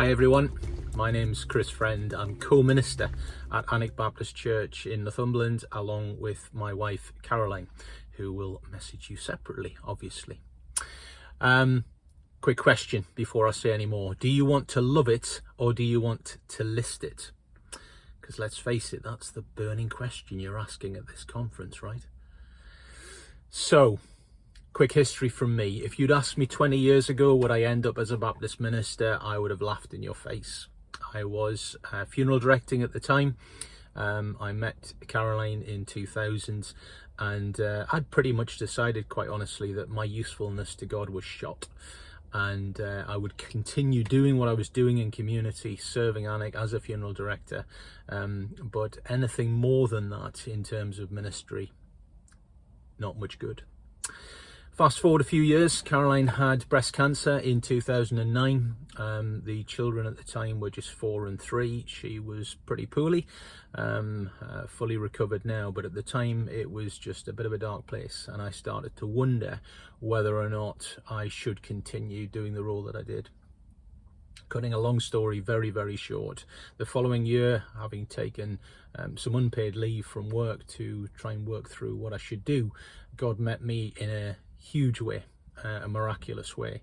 Hi everyone, my name's Chris Friend. I'm co-minister at Alnwick Baptist Church in Northumberland, along with my wife Caroline, who will message you separately, obviously. Quick question before I say any more. Do you want to love it or do you want to list it? Because let's face it, that's the burning question you're asking at this conference, right? So, quick history from me. If you'd asked me 20 years ago would I end up as a Baptist minister, I would have laughed in your face. I was funeral directing at the time. I met Caroline in 2000 and I'd pretty much decided, quite honestly, that my usefulness to God was shot. And I would continue doing what I was doing in community, serving Alnwick as a funeral director, but anything more than that in terms of ministry, not much good. Fast forward a few years, Caroline had breast cancer in 2009. The children at the time were just 4 and 3. She was pretty poorly, fully recovered now, but at the time it was just a bit of a dark place, and I started to wonder whether or not I should continue doing the role that I did. Cutting a long story very, very short, the following year, having taken some unpaid leave from work to try and work through what I should do, God met me in a huge way, a miraculous way,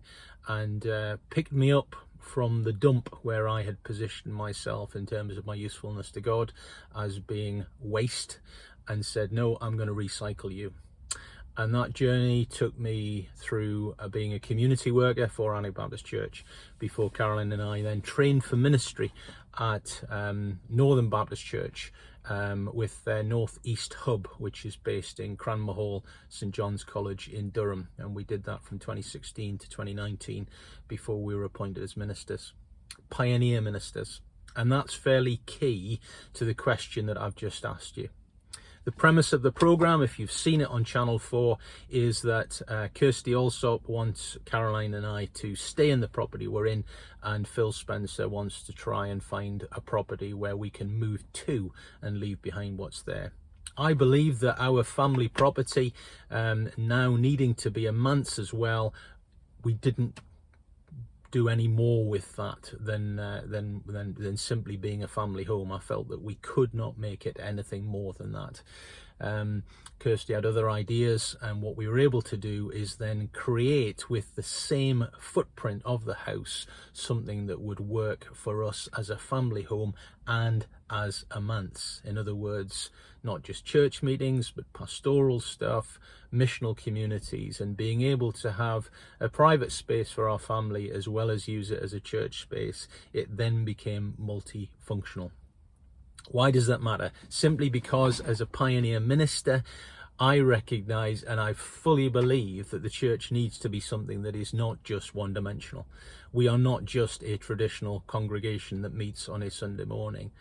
and picked me up from the dump where I had positioned myself in terms of my usefulness to God as being waste, and said, no, I'm going to recycle you. And that journey took me through being a community worker for Alnwick Baptist Church before Caroline and I then trained for ministry at Northern Baptist Church with their North East Hub, which is based in Cranmer Hall, St John's College in Durham. And we did that from 2016 to 2019 before we were appointed as ministers, pioneer ministers. And that's fairly key to the question that I've just asked you. The premise of the programme, if you've seen it on Channel 4, is that Kirsty Allsop wants Caroline and I to stay in the property we're in, and Phil Spencer wants to try and find a property where we can move to and leave behind what's there. I believe that our family property, now needing to be a manse as well, we didn't do any more with that than simply being a family home. I felt that we could not make it anything more than that. Kirsty had other ideas, and what we were able to do is then create, with the same footprint of the house, something that would work for us as a family home and as a manse. In other words, not just church meetings, but pastoral stuff, missional communities, and being able to have a private space for our family as well as use it as a church space. It then became multifunctional. Why does that matter? Simply because as a pioneer minister, I recognise and I fully believe that the church needs to be something that is not just one-dimensional. We are not just a traditional congregation that meets on a Sunday morning.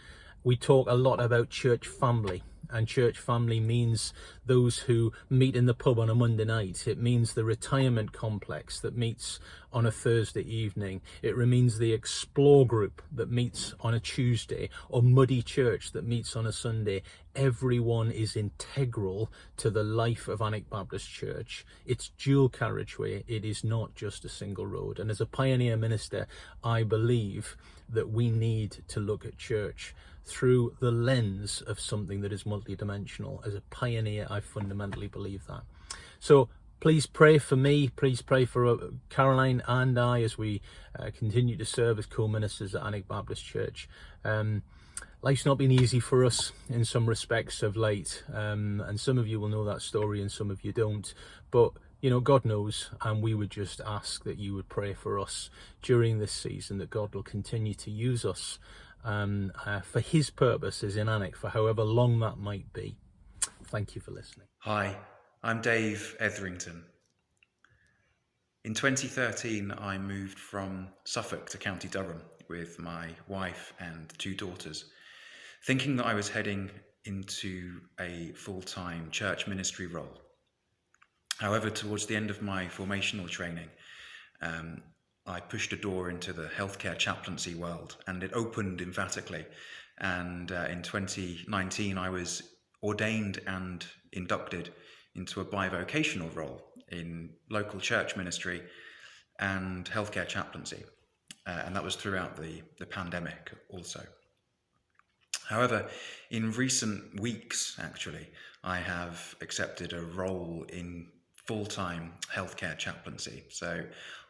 We talk a lot about church family, and church family means those who meet in the pub on a Monday night. It means the retirement complex that meets on a Thursday evening. It means the explore group that meets on a Tuesday, or Muddy Church that meets on a Sunday. Everyone is integral to the life of Alnwick Baptist Church. It's dual carriageway. It is not just a single road. And as a pioneer minister, I believe that we need to look at church through the lens of something that is multidimensional. As a pioneer, I fundamentally believe that. So please pray for me, please pray for Caroline and I as we continue to serve as co-ministers at Alnwick Baptist Church. Life's not been easy for us in some respects of late, and some of you will know that story and some of you don't, but you know, God knows, and we would just ask that you would pray for us during this season, that God will continue to use us for his purposes in Alnwick, for however long that might be. Thank you for listening. Hi, I'm Dave Etherington. In 2013, I moved from Suffolk to County Durham with my wife and 2 daughters, thinking that I was heading into a full-time church ministry role. However, towards the end of my formational training, I pushed a door into the healthcare chaplaincy world, and it opened emphatically. And in 2019, I was ordained and inducted into a bivocational role in local church ministry and healthcare chaplaincy. and that was throughout the pandemic also. However, in recent weeks, actually, I have accepted a role in full-time healthcare chaplaincy. So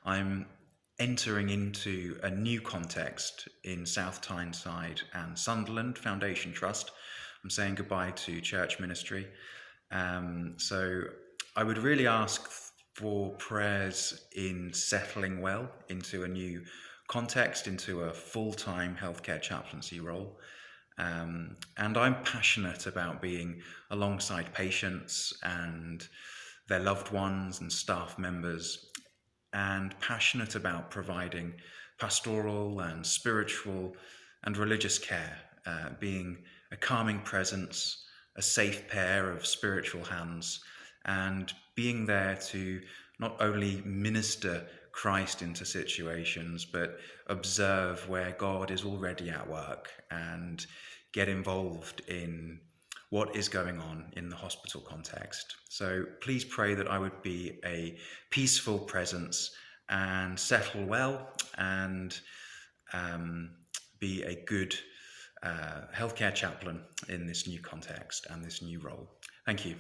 I'm entering into a new context in South Tyneside and Sunderland Foundation Trust. I'm saying goodbye to church ministry. So I would really ask for prayers in settling well into a new context, into a full-time healthcare chaplaincy role. And I'm passionate about being alongside patients and their loved ones and staff members, and passionate about providing pastoral and spiritual and religious care, being a calming presence, a safe pair of spiritual hands, and being there to not only minister Christ into situations, but observe where God is already at work and get involved in what is going on in the hospital context. So please pray that I would be a peaceful presence and settle well and be a good healthcare chaplain in this new context and this new role. Thank you.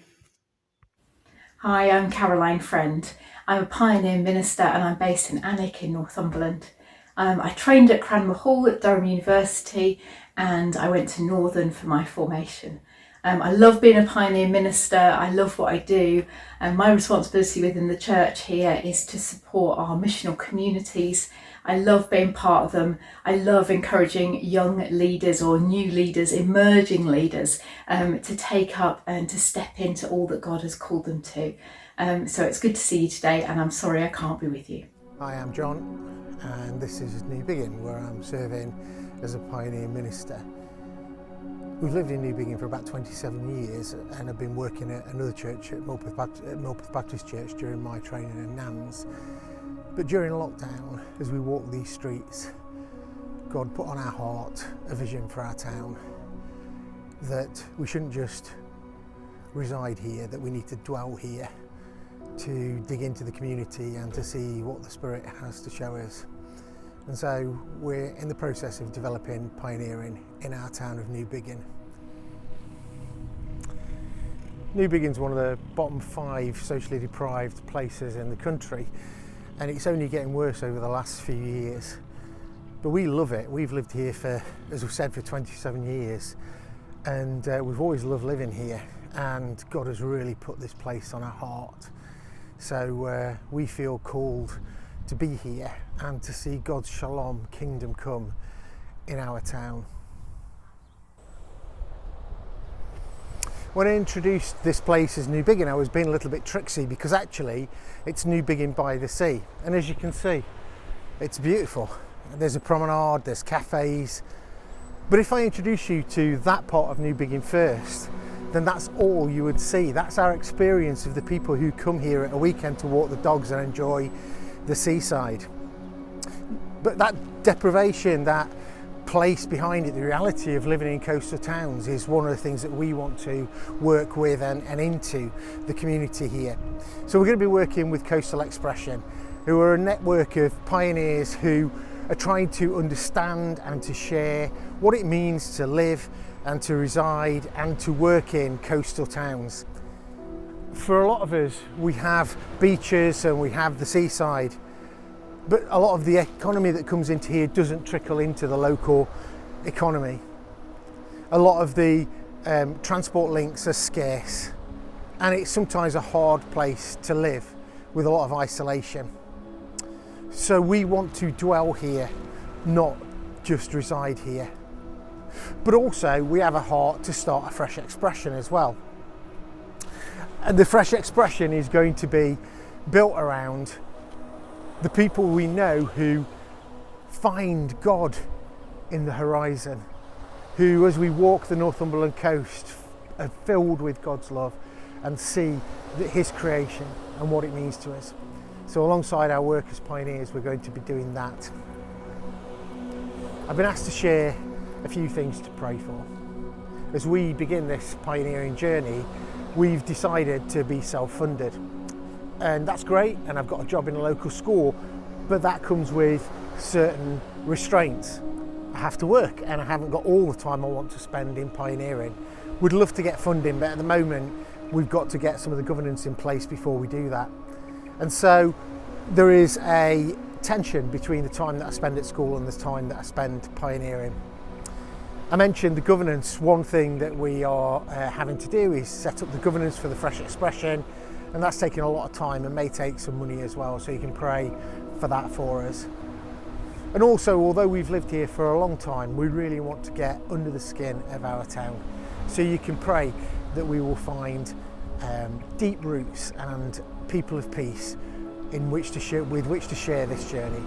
Hi, I'm Caroline Friend. I'm a pioneer minister and I'm based in Alnwick in Northumberland. I trained at Cranmer Hall at Durham University and I went to Northern for my formation. I love being a pioneer minister, I love what I do, and my responsibility within the church here is to support our missional communities. I love being part of them. I love encouraging young leaders or new leaders, emerging leaders, to take up and to step into all that God has called them to. So it's good to see you today, and I'm sorry I can't be with you. Hi, I'm John, and this is New Biggin, where I'm serving as a pioneer minister. We've lived in New Biggin for about 27 years, and I've been working at another church at Milpeth Baptist Church during my training in NANS. But during lockdown, as we walked these streets, God put on our heart a vision for our town, that we shouldn't just reside here, that we need to dwell here, to dig into the community and to see what the Spirit has to show us. And so we're in the process of developing pioneering in our town of New Biggin. New Biggin's one of the bottom 5 socially deprived places in the country, and it's only getting worse over the last few years. But we love it. We've lived here for, as we've said, for 27 years, and we've always loved living here, and God has really put this place on our heart. So we feel called to be here and to see God's shalom kingdom come in our town. When I introduced this place as New Biggin, I was being a little bit tricksy, because actually it's New Biggin by the sea, and as you can see, it's beautiful. There's a promenade, there's cafes, but if I introduce you to that part of New Biggin first, then that's all you would see. That's our experience of the people who come here at a weekend to walk the dogs and enjoy the seaside. But that deprivation, that place behind it, the reality of living in coastal towns, is one of the things that we want to work with and into the community here. So we're going to be working with Coastal Expression, who are a network of pioneers who are trying to understand and to share what it means to live and to reside and to work in coastal towns. For a lot of us, we have beaches and we have the seaside, but a lot of the economy that comes into here doesn't trickle into the local economy. A lot of the transport links are scarce, and it's sometimes a hard place to live with a lot of isolation. So we want to dwell here, not just reside here. But also we have a heart to start a fresh expression as well. And the fresh expression is going to be built around the people we know who find God in the horizon, who, as we walk the Northumberland coast, are filled with God's love and see his creation and what it means to us. So alongside our work as pioneers, we're going to be doing that. I've been asked to share a few things to pray for. As we begin this pioneering journey, we've decided to be self-funded, and that's great, and I've got a job in a local school, but that comes with certain restraints. I have to work and I haven't got all the time I want to spend in pioneering. We'd love to get funding, but at the moment we've got to get some of the governance in place before we do that. And so there is a tension between the time that I spend at school and the time that I spend pioneering. I mentioned the governance. One thing that we are having to do is set up the governance for the fresh expression, and that's taking a lot of time and may take some money as well, so you can pray for that for us. And also, although we've lived here for a long time, we really want to get under the skin of our town, so you can pray that we will find deep roots and people of peace with which to share this journey.